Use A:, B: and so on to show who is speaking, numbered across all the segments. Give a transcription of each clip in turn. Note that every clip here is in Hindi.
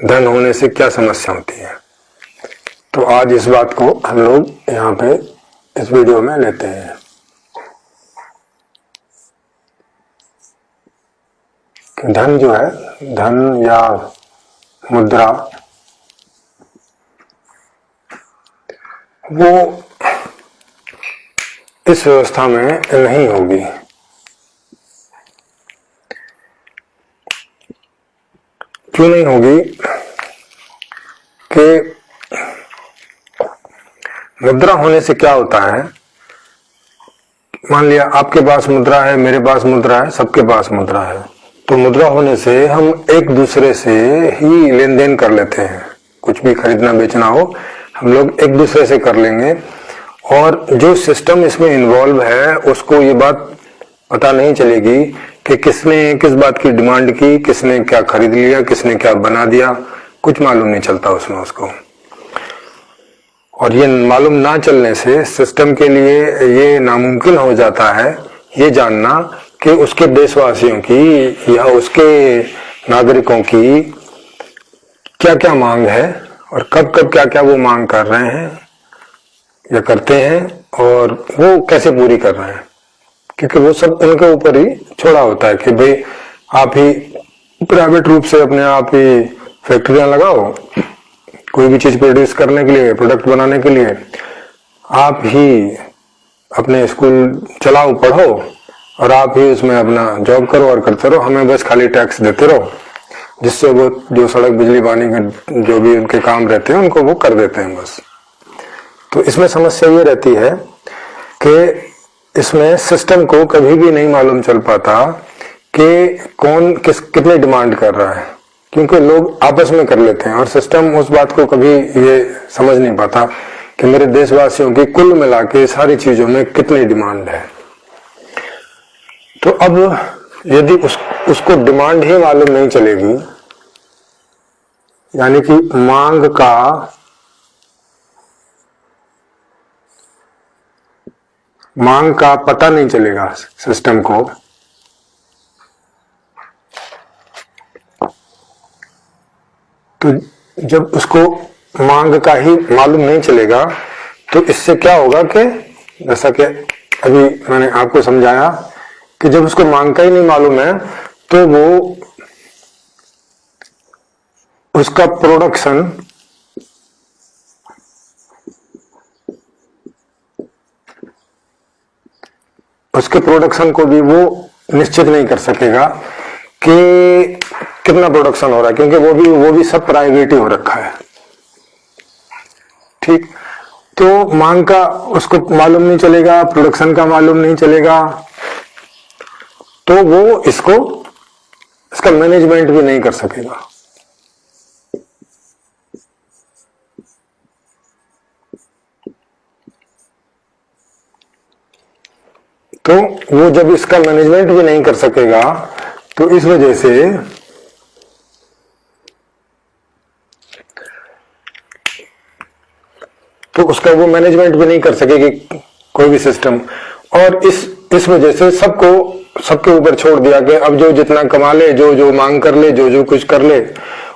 A: धन होने से क्या समस्या होती है। तो आज इस बात को हम लोग यहाँ पे इस वीडियो में लेते हैं कि धन जो है, धन या मुद्रा, वो इस व्यवस्था में नहीं होगी। क्यों नहीं होगी? कि मुद्रा होने से क्या होता है, मान लिया आपके पास मुद्रा है, मेरे पास मुद्रा है, सबके पास मुद्रा है, तो मुद्रा होने से हम एक दूसरे से ही लेन देन कर लेते हैं। कुछ भी खरीदना बेचना हो हम लोग एक दूसरे से कर लेंगे, और जो सिस्टम इसमें इन्वॉल्व है उसको ये बात पता नहीं चलेगी कि किसने किस बात की डिमांड की, किसने क्या खरीद लिया, किसने क्या बना दिया, कुछ मालूम नहीं चलता उसमें उसको। और ये मालूम ना चलने से सिस्टम के लिए ये नामुमकिन हो जाता है ये जानना कि उसके देशवासियों की या उसके नागरिकों की क्या क्या मांग है और कब कब क्या क्या वो मांग कर रहे हैं या करते हैं, और वो कैसे पूरी कर रहे हैं। क्योंकि वो सब उनके ऊपर ही छोड़ा होता है कि भाई आप ही प्राइवेट रूप से अपने आप ही फैक्ट्रियां लगाओ, कोई भी चीज प्रोड्यूस करने के लिए, प्रोडक्ट बनाने के लिए आप ही अपने स्कूल चलाओ, पढ़ो, और आप ही उसमें अपना जॉब करो और करते रहो, हमें बस खाली टैक्स देते रहो, जिससे वो जो सड़क बिजली पानी के जो भी उनके काम रहते हैं उनको वो कर देते हैं बस। तो इसमें समस्या ये रहती है कि इसमें सिस्टम को कभी भी नहीं मालूम चल पाता कि कौन कितने डिमांड कर रहा है, क्योंकि लोग आपस में कर लेते हैं और सिस्टम उस बात को कभी ये समझ नहीं पाता कि मेरे देशवासियों की कुल मिला के सारी चीजों में कितनी डिमांड है। तो अब यदि उसको डिमांड ही मालूम नहीं चलेगी, यानी कि मांग का पता नहीं चलेगा सिस्टम को, तो जब उसको मांग का ही मालूम नहीं चलेगा तो इससे क्या होगा कि जैसा कि अभी मैंने आपको समझाया कि जब उसको मांग का ही नहीं मालूम है तो वो उसका प्रोडक्शन को भी वो निश्चित नहीं कर सकेगा कि कितना प्रोडक्शन हो रहा है, क्योंकि वो भी सब प्राइवेट ही हो रखा है। ठीक, तो मांग का उसको मालूम नहीं चलेगा, प्रोडक्शन का मालूम नहीं चलेगा, तो वो इसका मैनेजमेंट भी नहीं कर सकेगा। तो वो जब इसका मैनेजमेंट भी नहीं कर सकेगा तो इस वजह से तो उसका वो मैनेजमेंट भी नहीं कर सकेगी कोई भी सिस्टम, और इस वजह से सबके ऊपर छोड़ दिया कि अब जो जितना कमा ले, जो मांग कर ले, जो कुछ कर ले,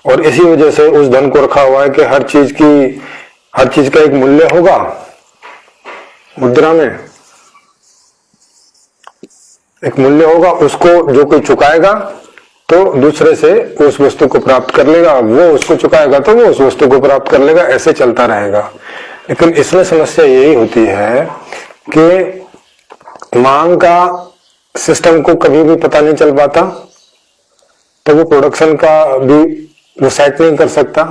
A: और इसी वजह से उस धन को रखा हुआ है कि हर चीज का एक मूल्य होगा मुद्रा में, एक मूल्य होगा, उसको जो कोई चुकाएगा तो दूसरे से उस वस्तु को प्राप्त कर लेगा, वो उसको चुकाएगा तो वो उस वस्तु को प्राप्त कर लेगा, ऐसे चलता रहेगा। लेकिन इसमें समस्या यही होती है कि मांग का सिस्टम को कभी भी पता नहीं चल पाता, तो वो प्रोडक्शन का भी वो सेट नहीं कर सकता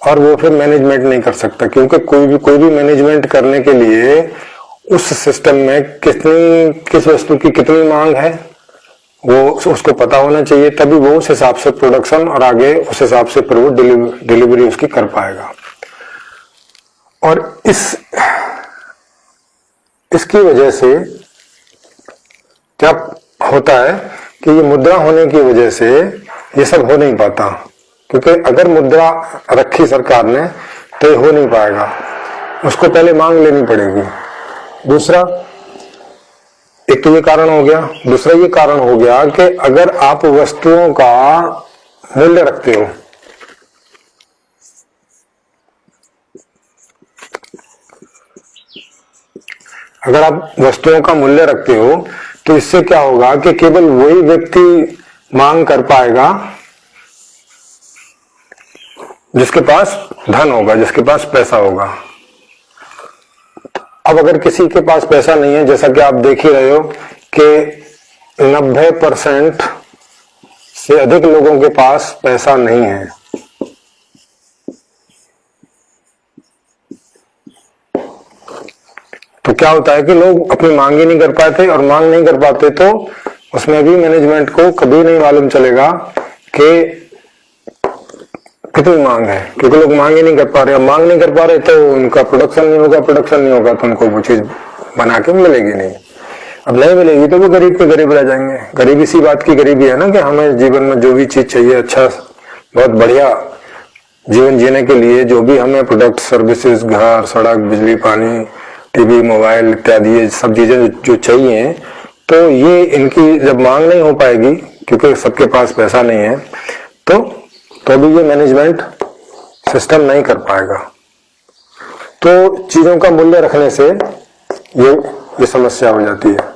A: और वो फिर मैनेजमेंट नहीं कर सकता, क्योंकि कोई भी मैनेजमेंट करने के लिए उस सिस्टम में किस वस्तु की कितनी मांग है वो उसको पता होना चाहिए, तभी वो उस हिसाब से प्रोडक्शन और आगे उस हिसाब से फिर वो डिलीवरी उसकी कर पाएगा। और इसकी वजह से क्या होता है कि ये मुद्रा होने की वजह से ये सब हो नहीं पाता, क्योंकि अगर मुद्रा रखी सरकार ने तो ये हो नहीं पाएगा, उसको पहले मांग लेनी पड़ेगी। दूसरा, एक तो ये कारण हो गया, दूसरा ये कारण हो गया कि अगर आप वस्तुओं का मूल्य रखते हो अगर आप वस्तुओं का मूल्य रखते हो तो इससे क्या होगा कि केवल वही व्यक्ति मांग कर पाएगा जिसके पास धन होगा, जिसके पास पैसा होगा। अब अगर किसी के पास पैसा नहीं है, जैसा कि आप देख ही रहे हो कि 90% से अधिक लोगों के पास पैसा नहीं है, तो क्या होता है कि लोग अपनी मांग ही नहीं कर पाते, और मांग नहीं कर पाते तो उसमें भी मैनेजमेंट को कभी नहीं मालूम चलेगा कि कितनी मांग है, क्योंकि लोग मांग ही नहीं कर पा रहे। मांग नहीं कर पा रहे तो उनका प्रोडक्शन नहीं होगा, प्रोडक्शन नहीं होगा तो उनको वो चीज बना के मिलेगी नहीं। अब नहीं मिलेगी तो वो गरीब के गरीब रह जाएंगे। गरीब इसी बात की गरीबी है ना कि हमें जीवन में जो भी चीज चाहिए, अच्छा बहुत बढ़िया जीवन जीने के लिए जो भी हमें प्रोडक्ट, सर्विसेज, घर, सड़क, बिजली, पानी, टीवी, मोबाइल इत्यादि ये सब चीजें जो चाहिए, तो ये इनकी जब मांग नहीं हो पाएगी क्योंकि सबके पास पैसा नहीं है, तो भी ये मैनेजमेंट सिस्टम नहीं कर पाएगा। तो चीजों का मूल्य रखने से ये समस्या हो जाती है।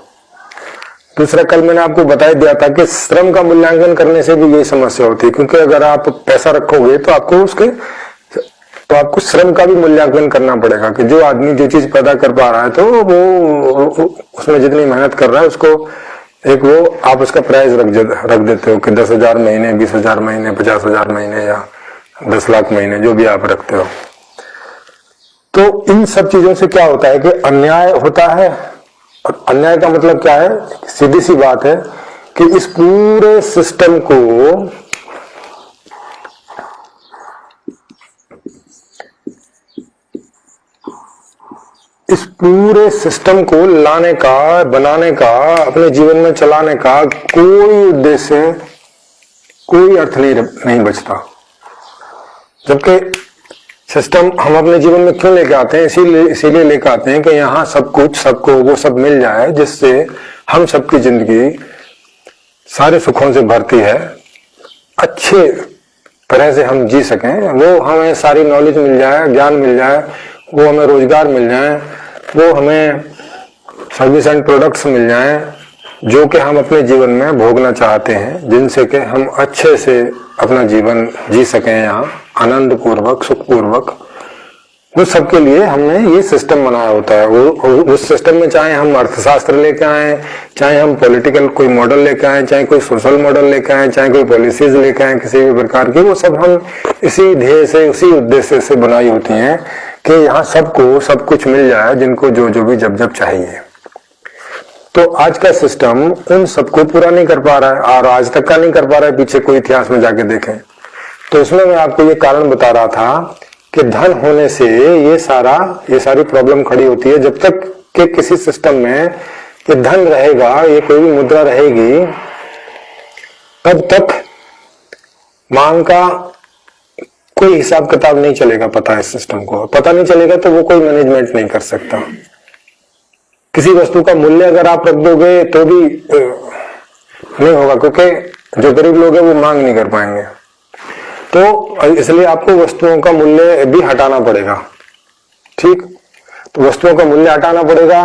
A: दूसरा, कल मैंने आपको बता दिया था कि श्रम का मूल्यांकन करने से भी यही समस्या होती है, क्योंकि अगर आप पैसा रखोगे तो आपको श्रम का भी मूल्यांकन करना पड़ेगा कि जो आदमी जो चीज पैदा कर पा रहा है तो वो उसमें जितनी मेहनत कर रहा है उसको एक वो आप उसका प्राइस रख देते हो कि 10,000 महीने, 20,000 महीने, 50,000 महीने या 10 लाख महीने, जो भी आप रखते हो। तो इन सब चीजों से क्या होता है कि अन्याय होता है। और अन्याय का मतलब क्या है? सीधी सी बात है कि इस पूरे सिस्टम को लाने का, बनाने का, अपने जीवन में चलाने का कोई उद्देश्य, कोई अर्थ नहीं बचता। जबकि सिस्टम हम अपने जीवन में क्यों लेके आते हैं? इसीलिए लेके आते हैं कि यहाँ सब कुछ, सबको वो सब मिल जाए जिससे हम सबकी जिंदगी सारे सुखों से भरती है, अच्छे तरह से हम जी सकें। वो हमें सारी नॉलेज मिल जाए, ज्ञान मिल जाए, वो हमें रोजगार मिल जाए, वो हमें सर्विस एंड प्रोडक्ट्स मिल जाएं जो कि हम अपने जीवन में भोगना चाहते हैं, जिनसे कि हम अच्छे से अपना जीवन जी सकें, यहाँ आनंद पूर्वक, सुख पूर्वक। वो सबके लिए हमने ये सिस्टम बनाया होता है। उस सिस्टम में चाहे हम अर्थशास्त्र लेके आए, चाहे हम पॉलिटिकल कोई मॉडल लेके आए, चाहे कोई सोशल मॉडल लेके आए, चाहे कोई पॉलिसीज लेके आए किसी भी प्रकार की, वो सब हम इसी ध्येय से, उसी उद्देश्य से बनाई होती हैं कि यहाँ सबको सब कुछ मिल जाए, जिनको जो भी जब चाहिए। तो आज का सिस्टम उन सबको पूरा नहीं कर पा रहा है, और आज तक का नहीं कर पा रहा है। पीछे कोई इतिहास में जाके देखें तो उसमें मैं आपको ये कारण बता रहा था कि धन होने से ये सारी प्रॉब्लम खड़ी होती है। जब तक कि किसी सिस्टम में ये धन रहेगा, ये कोई भी मुद्रा रहेगी, तब तक मांग का कोई हिसाब किताब नहीं चलेगा। पता है सिस्टम को, पता नहीं चलेगा तो वो कोई मैनेजमेंट नहीं कर सकता। किसी वस्तु का मूल्य अगर आप रख दोगे तो भी नहीं होगा, क्योंकि जो गरीब लोग हैं वो मांग नहीं कर पाएंगे। तो इसलिए आपको वस्तुओं का मूल्य भी हटाना पड़ेगा। ठीक, तो वस्तुओं का मूल्य हटाना पड़ेगा,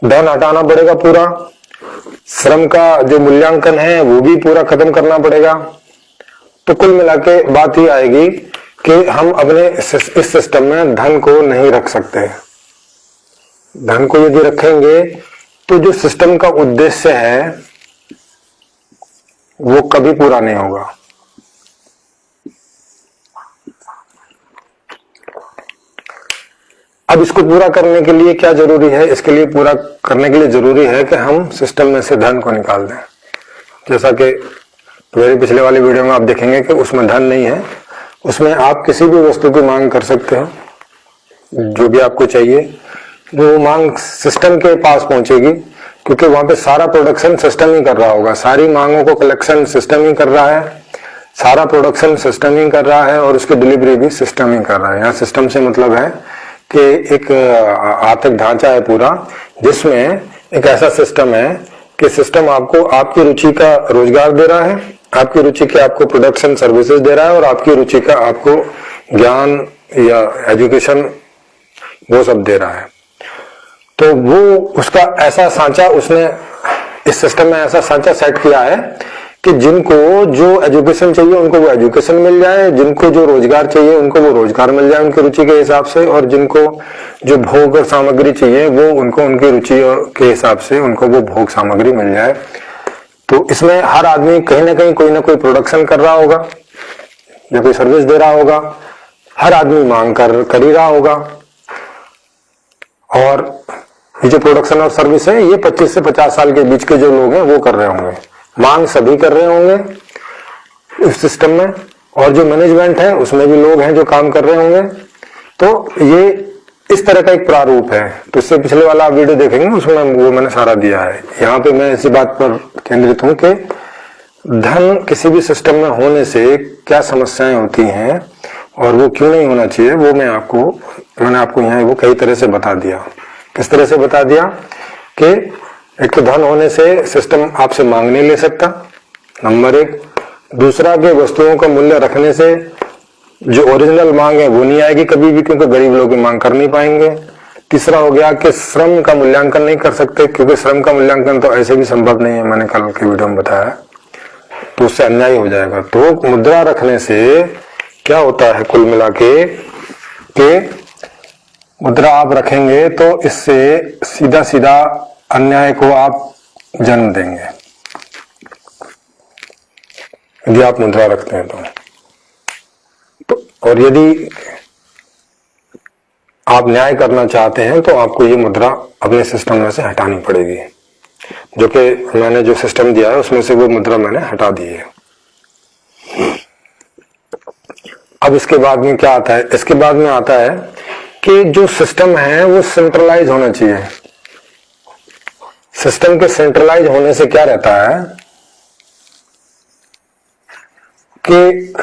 A: धन हटाना पड़ेगा, पूरा श्रम का जो मूल्यांकन है वो भी पूरा खत्म करना पड़ेगा। तो कुल मिला के बात ही आएगी कि हम अपने इस सिस्टम में धन को नहीं रख सकते। धन को यदि रखेंगे तो जो सिस्टम का उद्देश्य है वो कभी पूरा नहीं होगा। अब इसको पूरा करने के लिए क्या जरूरी है? इसके लिए पूरा करने के लिए जरूरी है कि हम सिस्टम में से धन को निकाल दें। जैसा कि मेरे पिछले वाले वीडियो में आप देखेंगे कि उसमें धन नहीं है, उसमें आप किसी भी वस्तु की मांग कर सकते हो, जो भी आपको चाहिए। वो मांग सिस्टम के पास पहुंचेगी, क्योंकि वहां पे सारा प्रोडक्शन सिस्टम ही कर रहा होगा। सारी मांगों को कलेक्शन सिस्टम ही कर रहा है, सारा प्रोडक्शन सिस्टम ही कर रहा है, और उसकी डिलीवरी भी सिस्टम ही कर रहा है। यहाँ सिस्टम से मतलब है कि एक आर्थिक ढांचा है पूरा, जिसमें एक ऐसा सिस्टम है कि सिस्टम आपको आपकी रुचि का रोजगार दे रहा है, आपकी रुचि के आपको प्रोडक्शन सर्विसेज दे रहा है, और आपकी रुचि का आपको ज्ञान या एजुकेशन वो सब दे रहा है। तो वो उसका ऐसा सांचा उसने इस सिस्टम में ऐसा सांचा सेट किया है कि जिनको जो एजुकेशन चाहिए उनको वो एजुकेशन मिल जाए, जिनको जो रोजगार चाहिए उनको वो रोजगार मिल जाए उनकी रुचि के हिसाब से, और जिनको जो भोग और सामग्री चाहिए वो उनको उनकी रुचि के हिसाब से उनको वो भोग सामग्री मिल जाए। तो इसमें हर आदमी कहीं ना कहीं कोई ना कोई प्रोडक्शन कर रहा होगा या कोई सर्विस दे रहा होगा, हर आदमी मांग कर ही रहा होगा। और ये जो प्रोडक्शन और सर्विस है ये 25 से 50 साल के बीच के जो लोग हैं वो कर रहे होंगे, मांग सभी कर रहे होंगे इस सिस्टम में, और जो मैनेजमेंट है उसमें भी लोग हैं जो काम कर रहे होंगे। तो ये इस तरह का एक प्रारूप है। तो इससे पिछले वाला आप वीडियो देखेंगे उसमें वो मैंने सारा दिया है। यहाँ पे मैं इसी बात पर केंद्रित हूं कि धन किसी भी सिस्टम में होने से क्या समस्याएं होती हैं और वो क्यों नहीं होना चाहिए, वो मैंने आपको यहाँ वो कई तरह से बता दिया। किस तरह से बता दिया कि एक तो धन होने से सिस्टम आपसे मांग नहीं ले सकता, नंबर एक। दूसरा कि वस्तुओं का मूल्य रखने से जो ओरिजिनल मांग है वो नहीं आएगी कभी भी, क्योंकि गरीब लोग मांग कर नहीं पाएंगे। तीसरा हो गया कि श्रम का मूल्यांकन नहीं कर सकते, क्योंकि श्रम का मूल्यांकन तो ऐसे भी संभव नहीं है, मैंने कल के वीडियो में बताया, तो उससे अन्याय हो जाएगा। तो मुद्रा रखने से क्या होता है कुल मिला के मुद्रा आप रखेंगे तो इससे सीधा सीधा अन्याय को आप जन्म देंगे यदि आप मुद्रा रखते हैं तो और यदि आप न्याय करना चाहते हैं तो आपको ये मुद्रा अपने सिस्टम में से हटानी पड़ेगी, जो कि मैंने जो सिस्टम दिया है उसमें से वो मुद्रा मैंने हटा दी है। अब इसके बाद में क्या आता है, इसके बाद में आता है कि जो सिस्टम है वो सेंट्रलाइज होना चाहिए। सिस्टम के सेंट्रलाइज होने से क्या रहता है कि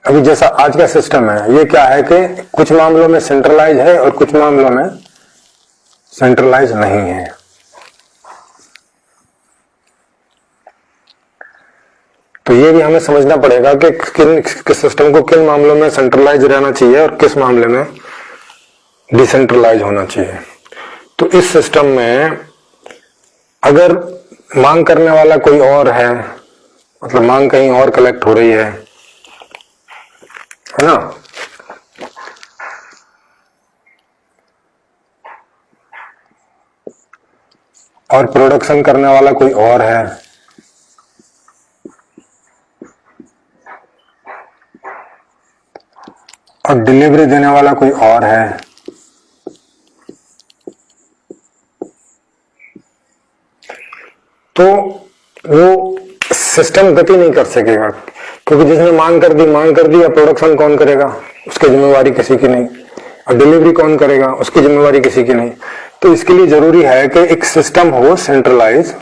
A: अभी जैसा आज का सिस्टम है ये क्या है कि कुछ मामलों में सेंट्रलाइज है और कुछ मामलों में सेंट्रलाइज नहीं है। तो ये भी हमें समझना पड़ेगा कि किस सिस्टम को किन मामलों में सेंट्रलाइज रहना चाहिए और किस मामले में डिसेंट्रलाइज होना चाहिए। तो इस सिस्टम में अगर मांग करने वाला कोई और है, मतलब मांग कहीं और कलेक्ट हो रही है ना, और प्रोडक्शन करने वाला कोई और है, और डिलीवरी देने वाला कोई और है, तो वो सिस्टम गति नहीं कर सकेगा, क्योंकि जिसने मांग कर दी, या प्रोडक्शन कौन करेगा, उसकी जिम्मेवारी किसी की नहीं, और डिलीवरी कौन करेगा, उसकी जिम्मेवारी किसी की नहीं। तो इसके लिए जरूरी है कि एक सिस्टम हो सेंट्रलाइज,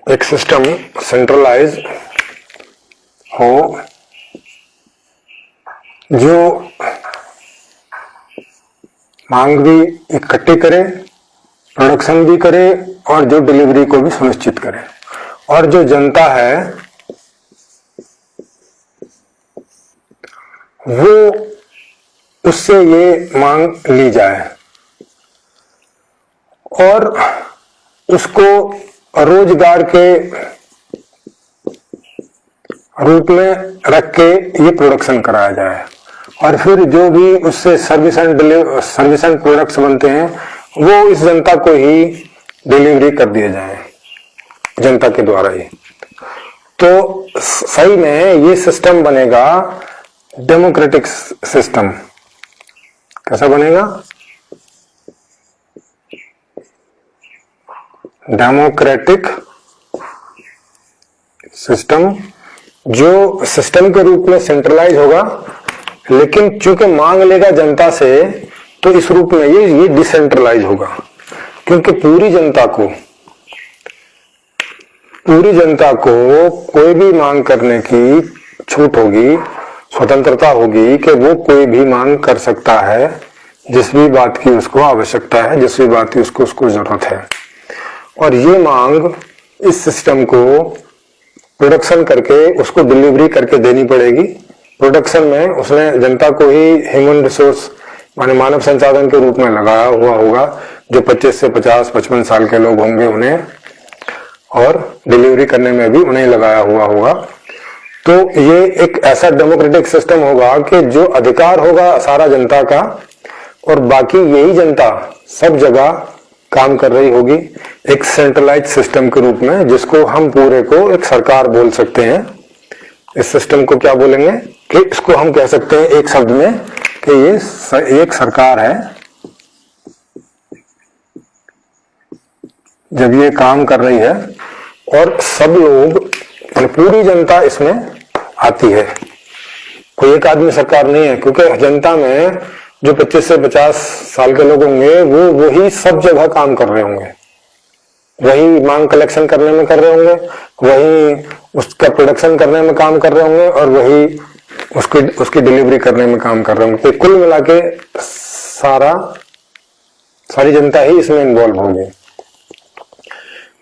A: एक सिस्टम सेंट्रलाइज हो जो मांग भी इकट्ठी करे, प्रोडक्शन भी करे और जो डिलीवरी को भी सुनिश्चित करे, और जो जनता है वो उससे ये मांग ली जाए और उसको रोजगार के रूप में रख के ये प्रोडक्शन कराया जाए, और फिर जो भी उससे सर्विस एंड प्रोडक्ट्स बनते हैं वो इस जनता को ही डिलीवरी कर दिए जाए, जनता के द्वारा ही। तो सही में ये सिस्टम बनेगा डेमोक्रेटिक सिस्टम। कैसा बनेगा? डेमोक्रेटिक सिस्टम, जो सिस्टम के रूप में सेंट्रलाइज होगा, लेकिन चूंकि मांग लेगा जनता से तो इस रूप में ये डिसेंट्रलाइज होगा, क्योंकि पूरी जनता को कोई भी मांग करने की छूट होगी, स्वतंत्रता होगी कि वो कोई भी मांग कर सकता है जिस भी बात की उसको आवश्यकता है, जिस भी बात की उसको जरूरत है। और ये मांग इस सिस्टम को प्रोडक्शन करके उसको डिलीवरी करके देनी पड़ेगी। प्रोडक्शन में उसने जनता को ही ह्यूमन रिसोर्स माने मानव संसाधन के रूप में लगाया हुआ होगा, जो 25 से 50-55 साल के लोग होंगे उन्हें, और डिलीवरी करने में भी उन्हें लगाया हुआ होगा। तो ये एक ऐसा डेमोक्रेटिक सिस्टम होगा कि जो अधिकार होगा सारा जनता का, और बाकी यही जनता सब जगह काम कर रही होगी एक सेंट्रलाइज सिस्टम के रूप में, जिसको हम पूरे को एक सरकार बोल सकते हैं। इस सिस्टम को क्या बोलेंगे कि इसको हम कह सकते हैं एक शब्द में कि ये एक सरकार है। जब ये काम कर रही है और सब लोग, पूरी जनता इसमें आती है, कोई एक आदमी सरकार नहीं है, क्योंकि जनता में जो 25 से 50 साल के लोग होंगे वो वही सब जगह काम कर रहे होंगे, वही मांग कलेक्शन करने में कर रहे होंगे, वही उसका प्रोडक्शन करने में काम कर रहे होंगे, और वही उसकी डिलीवरी करने में काम कर रहे होंगे। तो कुल मिला के सारी जनता ही इसमें इन्वॉल्व होगी।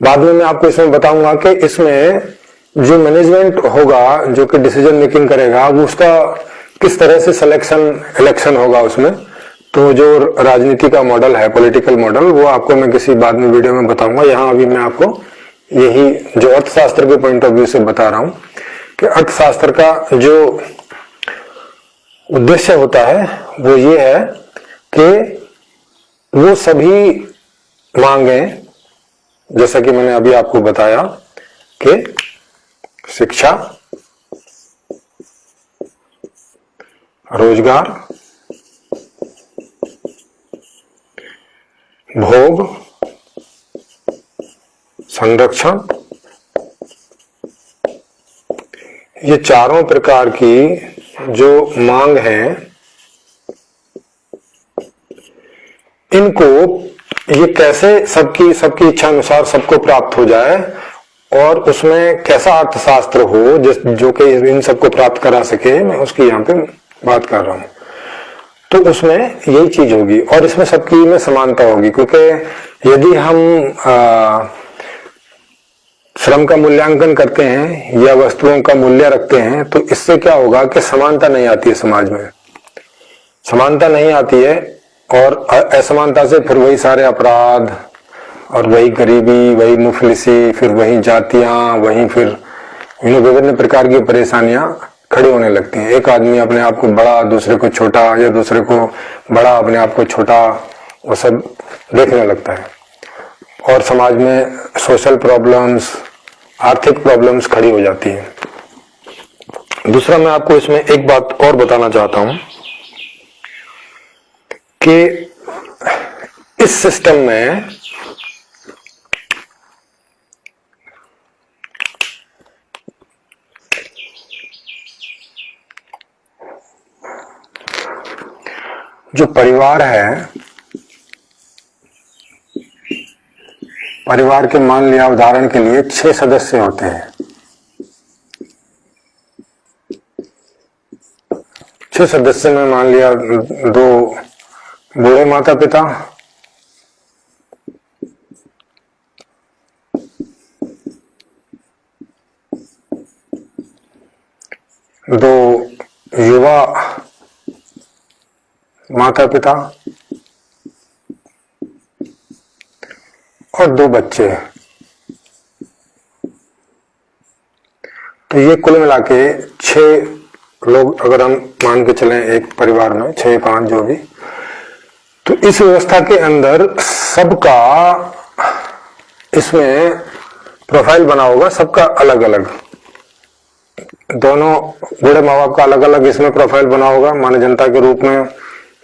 A: बाद में मैं आपको इसमें बताऊंगा कि इसमें जो मैनेजमेंट होगा, जो कि डिसीजन मेकिंग करेगा, वो उसका किस तरह से इलेक्शन होगा उसमें। तो जो राजनीति का मॉडल है, पॉलिटिकल मॉडल, वो आपको मैं किसी बाद में वीडियो में बताऊंगा। यहाँ अभी मैं आपको यही जो अर्थशास्त्र के पॉइंट ऑफ व्यू से बता रहा हूं कि अर्थशास्त्र का जो उद्देश्य होता है वो ये है कि वो सभी मांगे, जैसा कि मैंने अभी आपको बताया कि शिक्षा, रोजगार, भोग, संरक्षण, ये चारों प्रकार की जो मांग है, इनको ये कैसे सबकी इच्छा अनुसार सबको प्राप्त हो जाए, और उसमें कैसा अर्थशास्त्र हो जो कि इन सबको प्राप्त करा सके, मैं उसकी यहाँ पे बात कर रहा हूं। तो उसमें यही चीज होगी, और इसमें सबकी में समानता होगी, क्योंकि यदि हम श्रम का मूल्यांकन करते हैं या वस्तुओं का मूल्य रखते हैं, तो इससे क्या होगा कि समानता नहीं आती है समाज में, समानता नहीं आती है, और असमानता से फिर वही सारे अपराध, और वही गरीबी, वही मुफलिसी, फिर वही जातियां, वही फिर विभिन्न प्रकार की परेशानियां खड़ी होने लगती हैं। एक आदमी अपने आप को बड़ा, दूसरे को छोटा, या दूसरे को बड़ा अपने आप को छोटा, वो सब देखने लगता है, और समाज में सोशल प्रॉब्लम्स, आर्थिक प्रॉब्लम्स खड़ी हो जाती है। दूसरा, मैं आपको इसमें एक बात और बताना चाहता हूं कि इस सिस्टम में जो परिवार है, परिवार के मान लिया उदाहरण के लिए 6 सदस्य होते हैं। 6 सदस्य में मान लिया 2 बूढ़े माता पिता, 2 युवा माता पिता, और 2 बच्चे। तो ये कुल मिला के 6 लोग अगर हम मान के चलें एक परिवार में, 6-5 जो भी, तो इस व्यवस्था के अंदर सबका इसमें प्रोफाइल बना होगा, सबका अलग अलग। दोनों बूढ़े माँ बाप का अलग अलग इसमें प्रोफाइल बना होगा मानव जनता के रूप में,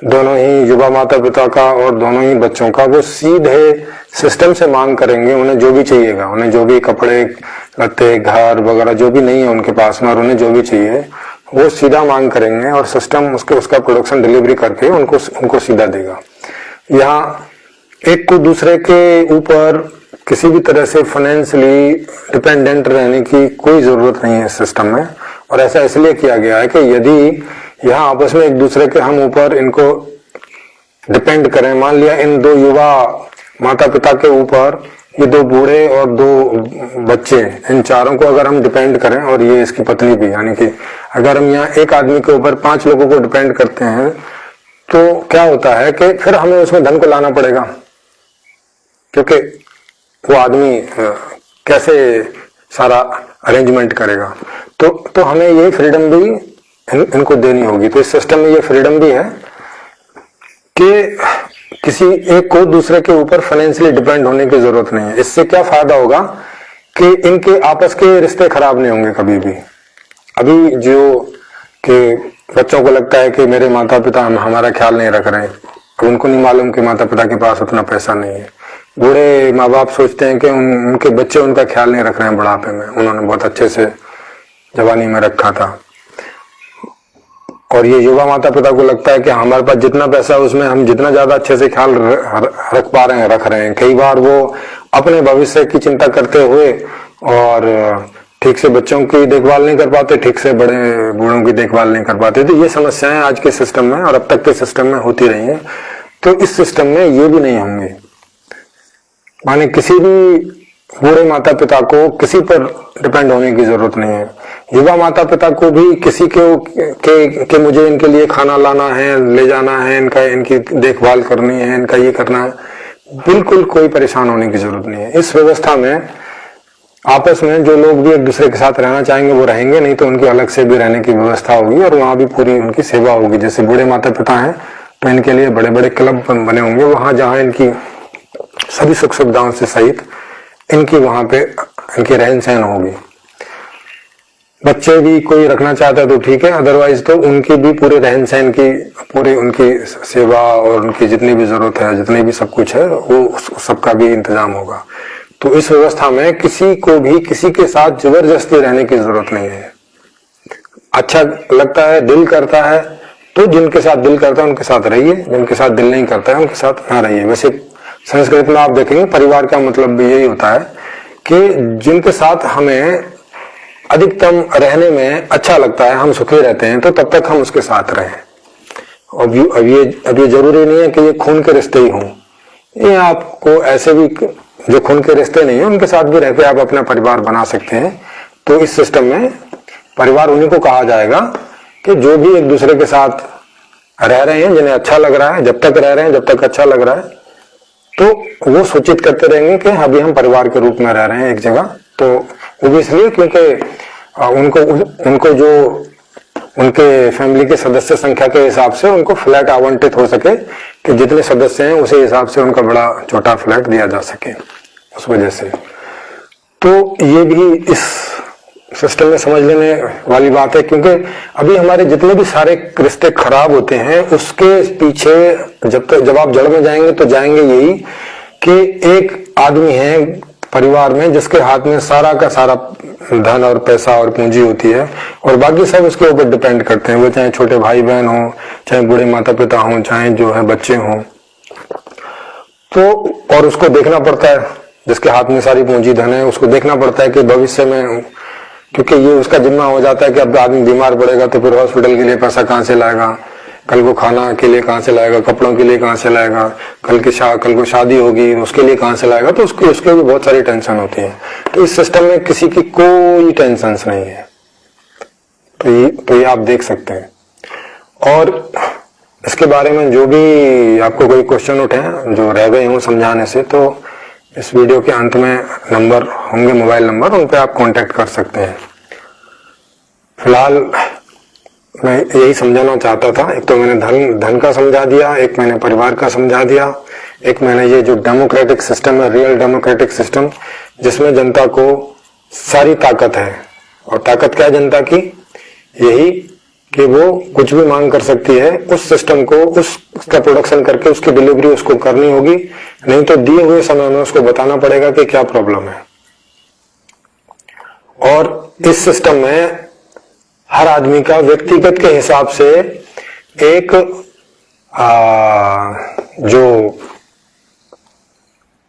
A: दोनों ही युवा माता पिता का और दोनों ही बच्चों का। वो सीधे सिस्टम से मांग करेंगे, उन्हें जो भी चाहिएगा, उन्हें जो भी कपड़े लत्ते घर वगैरह जो भी नहीं है उनके पास में, और उन्हें जो भी चाहिए वो सीधा मांग करेंगे, और सिस्टम उसका प्रोडक्शन डिलीवरी करके उनको सीधा देगा। यहाँ एक को दूसरे के ऊपर किसी भी तरह से फाइनेंशियली डिपेंडेंट रहने की कोई जरूरत नहीं है सिस्टम में, और ऐसा इसलिए किया गया है कि यदि यहाँ आपस में एक दूसरे के हम ऊपर इनको डिपेंड करें, मान लिया इन दो युवा माता पिता के ऊपर ये दो बूढ़े और दो बच्चे, इन चारों को अगर हम डिपेंड करें, और ये इसकी पत्नी भी, यानी कि अगर हम यहाँ एक आदमी के ऊपर 5 लोगों को डिपेंड करते हैं तो क्या होता है कि फिर हमें उसमें धन को लाना पड़ेगा, क्योंकि वो आदमी कैसे सारा अरेंजमेंट करेगा। तो हमें ये फ्रीडम भी इनको देनी होगी। तो इस सिस्टम में ये फ्रीडम भी है कि किसी एक को दूसरे के ऊपर फाइनेंशियली डिपेंड होने की जरूरत नहीं है। इससे क्या फायदा होगा कि इनके आपस के रिश्ते खराब नहीं होंगे कभी भी। अभी जो कि बच्चों को लगता है कि मेरे माता पिता हमारा ख्याल नहीं रख रहे हैं, अब उनको नहीं मालूम कि माता पिता के पास उतना पैसा नहीं है। बूढ़े माँ बाप सोचते हैं कि उनके बच्चे उनका ख्याल नहीं रख रहे हैं बुढ़ापे में, उन्होंने बहुत अच्छे से जवानी में रखा था। और ये युवा माता पिता को लगता है कि हमारे पास जितना पैसा है उसमें हम जितना ज्यादा अच्छे से ख्याल रख पा रहे हैं रख रहे हैं। कई बार वो अपने भविष्य की चिंता करते हुए और ठीक से बच्चों की देखभाल नहीं कर पाते, ठीक से बड़े बूढ़ों की देखभाल नहीं कर पाते। तो ये समस्याएं आज के सिस्टम में और अब तक के सिस्टम में होती रही हैं। तो इस सिस्टम में ये भी नहीं होंगे। माने किसी भी बूढ़े माता पिता को किसी पर डिपेंड होने की जरूरत नहीं है। युवा माता पिता को भी किसी के मुझे इनके लिए खाना लाना है, ले जाना है, इनकी देखभाल करनी है, इनका ये करना है, बिल्कुल कोई परेशान होने की जरूरत नहीं है। इस व्यवस्था में आपस में जो लोग भी एक दूसरे के साथ रहना चाहेंगे वो रहेंगे, नहीं तो उनकी अलग से भी रहने की व्यवस्था होगी और वहां भी पूरी उनकी सेवा होगी। जैसे बूढ़े माता पिता हैं तो इनके लिए बड़े बड़े क्लब बने होंगे, वहां जहां इनकी सभी सुख सुविधाओं से सहित इनकी वहां पे इनकी रहन सहन होगी। बच्चे भी कोई रखना चाहता है तो ठीक है, अदरवाइज तो उनकी भी पूरे रहन सहन की पूरी उनकी सेवा और उनकी जितनी भी जरूरत है, जितनी भी सब कुछ है, वो सबका भी इंतजाम होगा। तो इस व्यवस्था में किसी को भी किसी के साथ जबरदस्ती रहने की जरूरत नहीं है। अच्छा लगता है, दिल करता है तो जिनके साथ दिल करता है उनके साथ रहिए, जिनके साथ दिल नहीं करता है उनके साथ ना रहिए। वैसे संस्कृत में आप देखेंगे परिवार का मतलब भी यही होता है कि जिनके साथ हमें अधिकतम रहने में अच्छा लगता है, हम सुखी रहते हैं, तो तब तक हम उसके साथ रहें। अब ये जरूरी नहीं है कि ये खून के रिश्ते ही हों, ये आपको ऐसे भी जो खून के रिश्ते नहीं है उनके साथ भी रहकर आप अपना परिवार बना सकते हैं। तो इस सिस्टम में परिवार उन्हीं को कहा जाएगा कि जो भी एक दूसरे के साथ रह रहे हैं, जिन्हें अच्छा लग रहा है, जब तक रह रहे हैं जब तक अच्छा लग रहा है, तो वो सूचित करते रहेंगे कि अभी हम परिवार के रूप में रह रहे हैं एक जगह। तो वो भी इसलिए क्योंकि उनको जो उनके फैमिली के सदस्य संख्या के हिसाब से उनको फ्लैट आवंटित हो सके कि जितने सदस्य हैं उसी हिसाब से उनका बड़ा छोटा फ्लैट दिया जा सके, उस वजह से। तो ये भी इस सिस्टम में समझ लेने वाली बात है, क्योंकि अभी हमारे जितने भी सारे रिश्ते खराब होते हैं उसके पीछे जब आप जड़ में जाएंगे तो जाएंगे यही कि एक आदमी है परिवार में जिसके हाथ में सारा का सारा धन और पैसा और पूंजी होती है और बाकी सब उसके ऊपर डिपेंड करते हैं, वो चाहे छोटे भाई बहन हो, चाहे बूढ़े माता पिता हो, चाहे जो है बच्चे हों। तो और उसको देखना पड़ता है, जिसके हाथ में सारी पूंजी धन है उसको देखना पड़ता है कि भविष्य में, क्योंकि ये उसका जिम्मा हो जाता है कि अब आदमी बीमार पड़ेगा तो फिर हॉस्पिटल के लिए पैसा कहाँ से लाएगा, कल को खाना के लिए कहाँ से लाएगा, कपड़ों के लिए कहाँ से लाएगा, कल को शादी होगी उसके लिए कहाँ से लाएगा, तो उसके भी बहुत सारी टेंशन होती है। तो इस सिस्टम में किसी की कोई टेंशन नहीं है। तो ये आप देख सकते हैं। और इसके बारे में जो भी आपको कोई क्वेश्चन उठे हैं जो रह गए हों समझाने से, तो इस वीडियो के अंत में नंबर होंगे, मोबाइल नंबर, उन पे आप कांटेक्ट कर सकते हैं। फिलहाल मैं यही समझाना चाहता था। एक तो मैंने धन का समझा दिया, एक मैंने परिवार का समझा दिया, एक मैंने ये जो डेमोक्रेटिक सिस्टम है, रियल डेमोक्रेटिक सिस्टम, जिसमें जनता को सारी ताकत है। और ताकत क्या है जनता की? यही कि वो कुछ भी मांग कर सकती है, उस सिस्टम को उसका प्रोडक्शन करके उसकी डिलीवरी उसको करनी होगी, नहीं तो दिए हुए समय में उसको बताना पड़ेगा कि क्या प्रॉब्लम है। और इस सिस्टम में हर आदमी का व्यक्तिगत के हिसाब से एक जो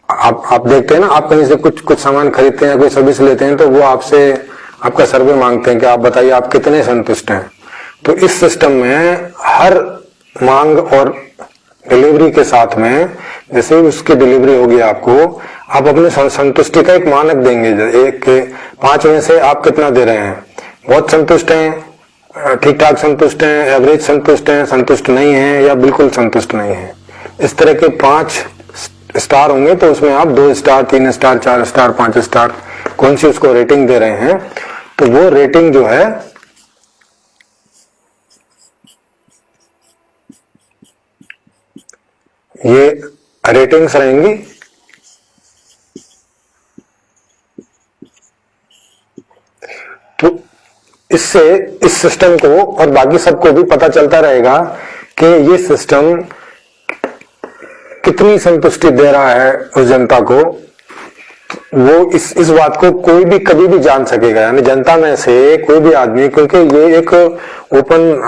A: आप देखते हैं ना, आप कहीं से कुछ सामान खरीदते हैं, कोई सर्विस लेते हैं, तो वो आपसे आपका सर्वे मांगते हैं कि आप बताइए आप कितने संतुष्ट हैं। तो इस सिस्टम में हर मांग और डिलीवरी के साथ में जैसे ही उसकी डिलीवरी होगी आपको, आप अपने संतुष्टि का एक मानक देंगे। एक के 5 में से आप कितना दे रहे हैं? बहुत संतुष्ट हैं, ठीक ठाक संतुष्ट हैं, एवरेज संतुष्ट हैं, संतुष्ट नहीं है, या बिल्कुल संतुष्ट नहीं है। इस तरह के 5 स्टार होंगे, तो उसमें आप 2 स्टार, 3 स्टार, 4 स्टार, 5 स्टार, कौन सी उसको रेटिंग दे रहे हैं। तो वो रेटिंग जो है ये रेटिंग्स रहेंगी। तो इससे इस सिस्टम को और बाकी सबको भी पता चलता रहेगा कि ये सिस्टम कितनी संतुष्टि दे रहा है उस जनता को। वो इस बात को कोई भी कभी भी जान सकेगा, यानी जनता में से कोई भी आदमी, क्योंकि ये एक ओपन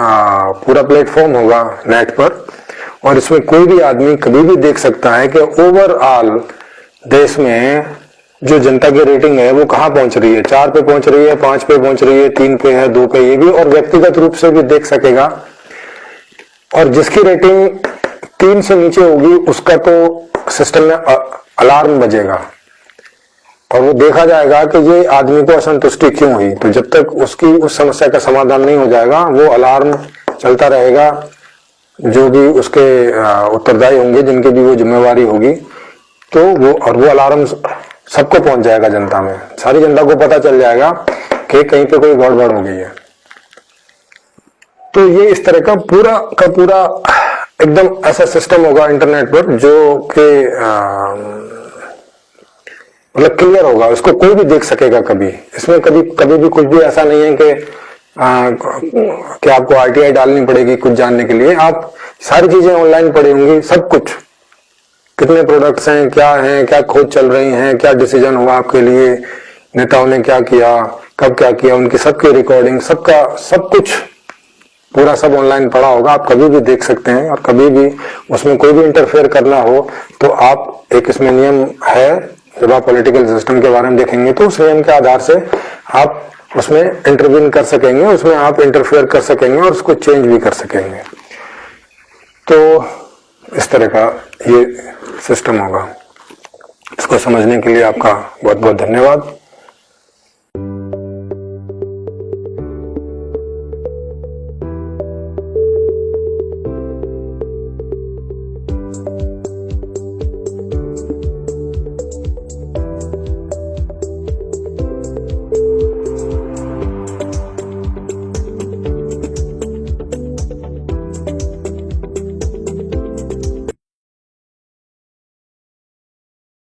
A: पूरा प्लेटफॉर्म होगा नेट पर, और इसमें कोई भी आदमी कभी भी देख सकता है कि ओवरऑल देश में जो जनता की रेटिंग है वो कहाँ पहुंच रही है। 4 पे पहुंच रही है, 5 पे पहुंच रही है, 3 पे है, 2 पे, ये भी, और व्यक्तिगत रूप से भी देख सकेगा। और जिसकी रेटिंग 3 से नीचे होगी उसका तो सिस्टम में अलार्म बजेगा और वो देखा जाएगा कि ये आदमी को असंतुष्टि क्यों हुई। तो जब तक उसकी उस समस्या का समाधान नहीं हो जाएगा, वो अलार्म चलता रहेगा। जो भी उसके उत्तरदायी होंगे, जिनकी भी वो जिम्मेवारी होगी, तो वो अलार्म सबको पहुंच जाएगा, जनता में, सारी जनता को पता चल जाएगा कि कहीं पे कोई गड़बड़ हो गई है। तो ये इस तरह का पूरा एकदम ऐसा सिस्टम होगा इंटरनेट पर जो कि मतलब क्लियर होगा, उसको कोई भी देख सकेगा। कभी इसमें कभी भी कुछ भी ऐसा नहीं है कि आपको आरटीआई डालनी पड़ेगी कुछ जानने के लिए। आप सारी चीजें ऑनलाइन पड़ी होंगी, सब कुछ, कितने प्रोडक्ट्स हैं, क्या खोज चल रही हैं, क्या डिसीजन हुआ आपके लिए, नेताओं ने क्या किया, कब क्या किया, उनकी सबकी रिकॉर्डिंग, सब कुछ पूरा सब ऑनलाइन पड़ा होगा। आप कभी भी देख सकते हैं, और कभी भी उसमें कोई भी इंटरफेयर करना हो तो आप, एक इसमें नियम है, जब आप पॉलिटिकल सिस्टम के बारे में देखेंगे तो उस नियम के आधार से आप उसमें इंटरवीन कर सकेंगे, उसमें आप इंटरफेयर कर सकेंगे और उसको चेंज भी कर सकेंगे। तो इस तरह का ये सिस्टम होगा। इसको समझने के लिए आपका बहुत बहुत धन्यवाद।